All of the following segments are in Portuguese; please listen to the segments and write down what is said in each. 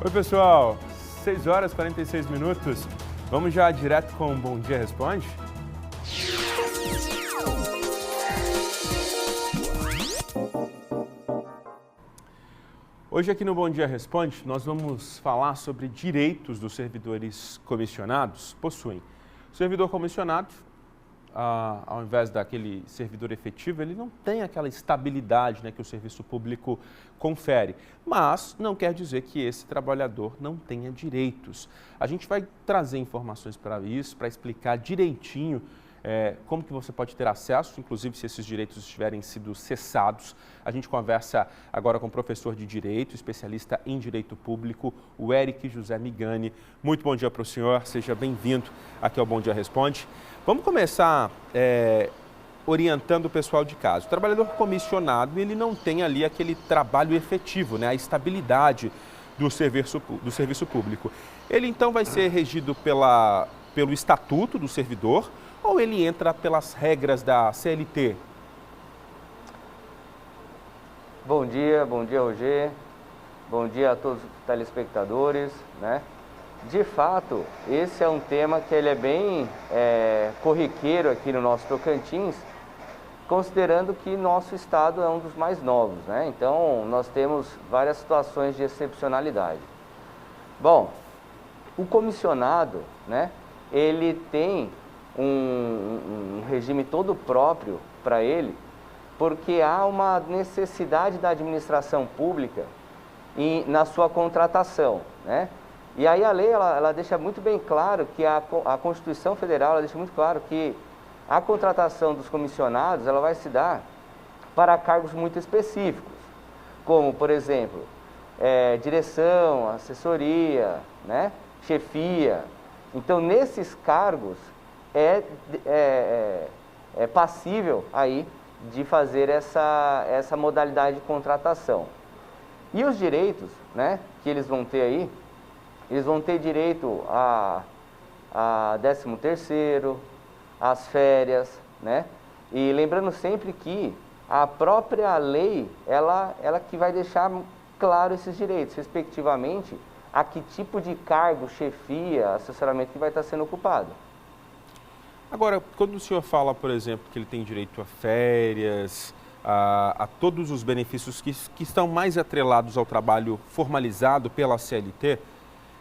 Oi, pessoal. 6 horas e 46 minutos. Vamos já direto com o Bom Dia Responde? Hoje aqui no Bom Dia Responde, nós vamos falar sobre direitos dos servidores comissionados possuem. O servidor comissionado, ao invés daquele servidor efetivo, ele não tem aquela estabilidade, né, que o serviço público confere. Mas não quer dizer que esse trabalhador não tenha direitos. A gente vai trazer informações para isso, para explicar direitinho como que você pode ter acesso, inclusive se esses direitos tiverem sido cessados. A gente conversa agora com o professor de Direito, especialista em Direito Público, o Eric José Migani. Muito bom dia para o senhor, seja bem-vindo aqui ao Bom Dia Responde. Vamos começar orientando o pessoal de casa. O trabalhador comissionado, ele não tem ali aquele trabalho efetivo, né? A estabilidade do serviço público. Ele então vai ser regido pelo estatuto do servidor ou ele entra pelas regras da CLT? Bom dia, Roger. Bom dia a todos os telespectadores, né? De fato, esse é um tema que ele é bem corriqueiro aqui no nosso Tocantins, considerando que nosso estado é um dos mais novos, né? Então, nós temos várias situações de excepcionalidade. Bom, o comissionado, né, ele tem um regime todo próprio para ele, porque há uma necessidade da administração pública na sua contratação, né? E aí a lei, ela deixa muito bem claro que a Constituição Federal, ela deixa muito claro que a contratação dos comissionados, ela vai se dar para cargos muito específicos, como, por exemplo, direção, assessoria, né, chefia. Então, nesses cargos, é passível aí de fazer essa modalidade de contratação. E os direitos, né, que eles vão ter aí, eles vão ter direito a 13º, às férias, né? E lembrando sempre que a própria lei, ela que vai deixar claro esses direitos, respectivamente, a que tipo de cargo, chefia, assessoramento que vai estar sendo ocupado. Agora, quando o senhor fala, por exemplo, que ele tem direito a férias, a todos os benefícios que estão mais atrelados ao trabalho formalizado pela CLT,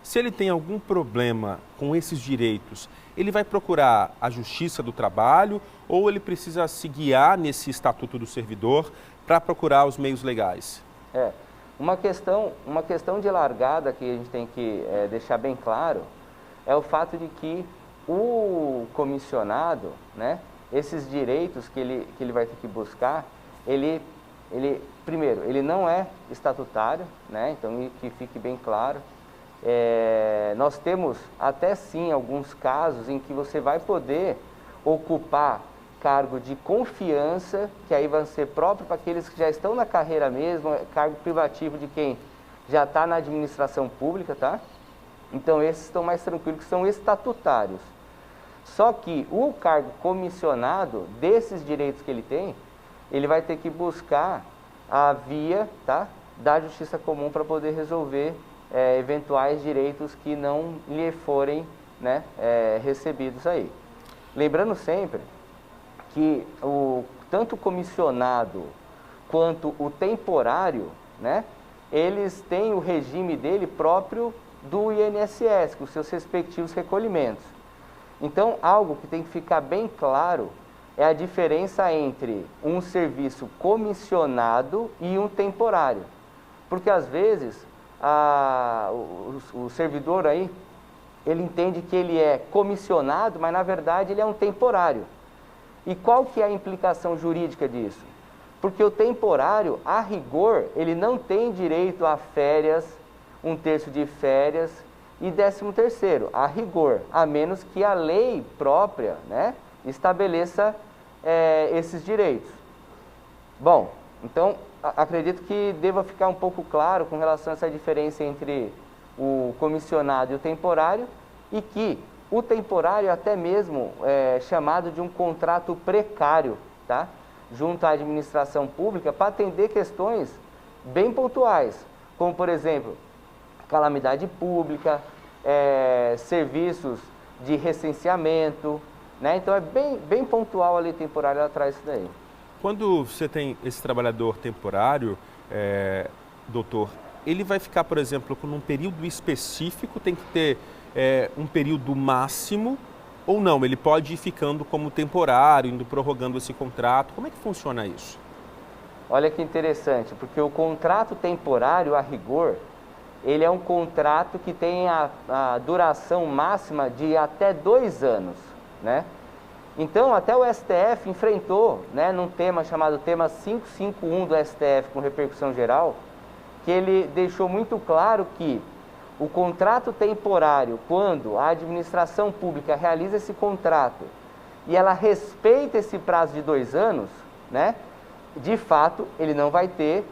se ele tem algum problema com esses direitos, ele vai procurar a Justiça do Trabalho ou ele precisa se guiar nesse Estatuto do Servidor para procurar os meios legais? Uma questão de largada que a gente tem que deixar bem claro é o fato de que o comissionado, né, esses direitos que ele vai ter que buscar, primeiro, ele não é estatutário, né, então que fique bem claro. Nós temos até sim alguns casos em que você vai poder ocupar cargo de confiança, que aí vai ser próprio para aqueles que já estão na carreira mesmo, cargo privativo de quem já está na administração pública, tá? Então esses estão mais tranquilos, que são estatutários. Só que o cargo comissionado, desses direitos que ele tem, ele vai ter que buscar a via, tá, da Justiça Comum para poder resolver eventuais direitos que não lhe forem, né, recebidos aí. Lembrando sempre que tanto o comissionado quanto o temporário, né, eles têm o regime dele próprio do INSS, com seus respectivos recolhimentos. Então, algo que tem que ficar bem claro é a diferença entre um serviço comissionado e um temporário. Porque, às vezes, o servidor aí, ele entende que ele é comissionado, mas, na verdade, ele é um temporário. E qual que é a implicação jurídica disso? Porque o temporário, a rigor, ele não tem direito a férias, 1/3 de férias e 13º, a rigor, a menos que a lei própria, né, estabeleça esses direitos. Bom, então, acredito que deva ficar um pouco claro com relação a essa diferença entre o comissionado e o temporário, e que o temporário até mesmo é chamado de um contrato precário, tá? Junto à administração pública, para atender questões bem pontuais, como, por exemplo, calamidade pública, serviços de recenseamento, né? Então é bem pontual a lei temporária, ela traz isso daí. Quando você tem esse trabalhador temporário, doutor, ele vai ficar, por exemplo, com um período específico, tem que ter um período máximo, ou não? Ele pode ir ficando como temporário, indo prorrogando esse contrato. Como é que funciona isso? Olha que interessante, porque o contrato temporário, a rigor, ele é um contrato que tem a duração máxima de até 2 anos, né? Então, até o STF enfrentou, né, num tema chamado tema 551 do STF, com repercussão geral, que ele deixou muito claro que o contrato temporário, quando a administração pública realiza esse contrato e ela respeita esse prazo de 2 anos, né, de fato, ele não vai ter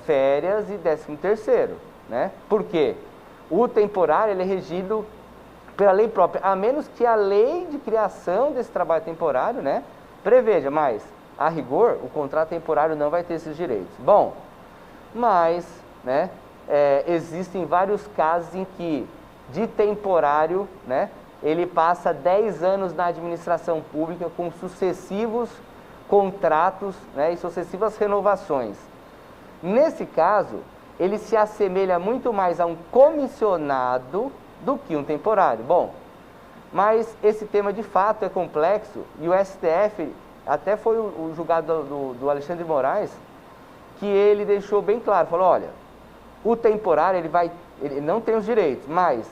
férias e 13º, né? Por quê? O temporário ele é regido pela lei própria, a menos que a lei de criação desse trabalho temporário, né, preveja, mas, a rigor, o contrato temporário não vai ter esses direitos. Bom, mas, né, existem vários casos em que, de temporário, né, ele passa 10 anos na administração pública com sucessivos contratos, né, e sucessivas renovações. Nesse caso, ele se assemelha muito mais a um comissionado do que um temporário. Bom, mas esse tema de fato é complexo e o STF, até foi o julgado do Alexandre de Moraes, que ele deixou bem claro, falou, olha, o temporário ele não tem os direitos, mas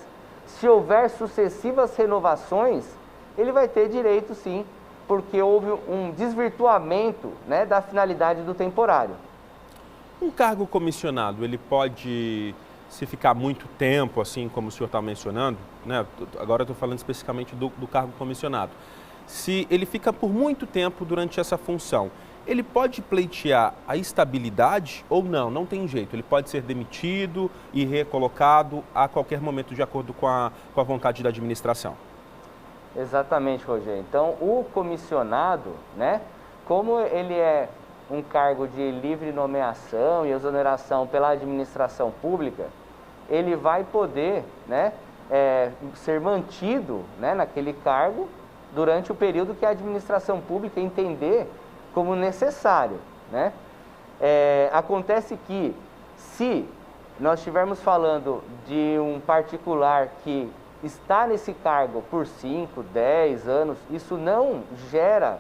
se houver sucessivas renovações, ele vai ter direito sim, porque houve um desvirtuamento, né, da finalidade do temporário. Um cargo comissionado, ele pode, se ficar muito tempo, assim como o senhor está mencionando, né? Agora eu estou falando especificamente do cargo comissionado. Se ele fica por muito tempo durante essa função, ele pode pleitear a estabilidade ou não? Não tem jeito, ele pode ser demitido e recolocado a qualquer momento de acordo com a vontade da administração. Exatamente, Rogério. Então, o comissionado, né, como ele é um cargo de livre nomeação e exoneração pela administração pública, ele vai poder, né, ser mantido, né, naquele cargo durante o período que a administração pública entender como necessário, né? Acontece que, se nós estivermos falando de um particular que está nesse cargo por 5, 10 anos, isso não gera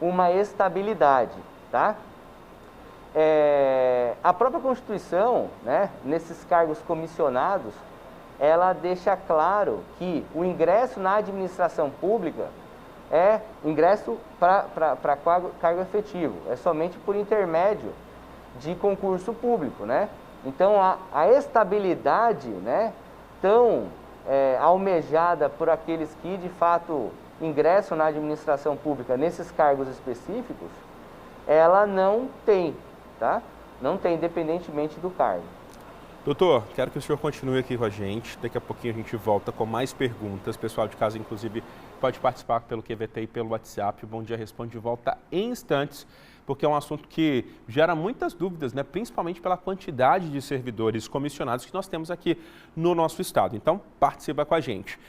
uma estabilidade, tá? A própria Constituição, né, nesses cargos comissionados, ela deixa claro que o ingresso na administração pública é ingresso para cargo efetivo, é somente por intermédio de concurso público, né? Então, a estabilidade, né, tão almejada por aqueles que, de fato, ingressam na administração pública nesses cargos específicos, ela não tem, tá? Não tem, independentemente do cargo. Doutor, quero que o senhor continue aqui com a gente. Daqui a pouquinho a gente volta com mais perguntas. Pessoal de casa, inclusive, pode participar pelo QVT e pelo WhatsApp. O Bom Dia Responde de volta em instantes, porque é um assunto que gera muitas dúvidas, né? Principalmente pela quantidade de servidores comissionados que nós temos aqui no nosso estado. Então, participa com a gente.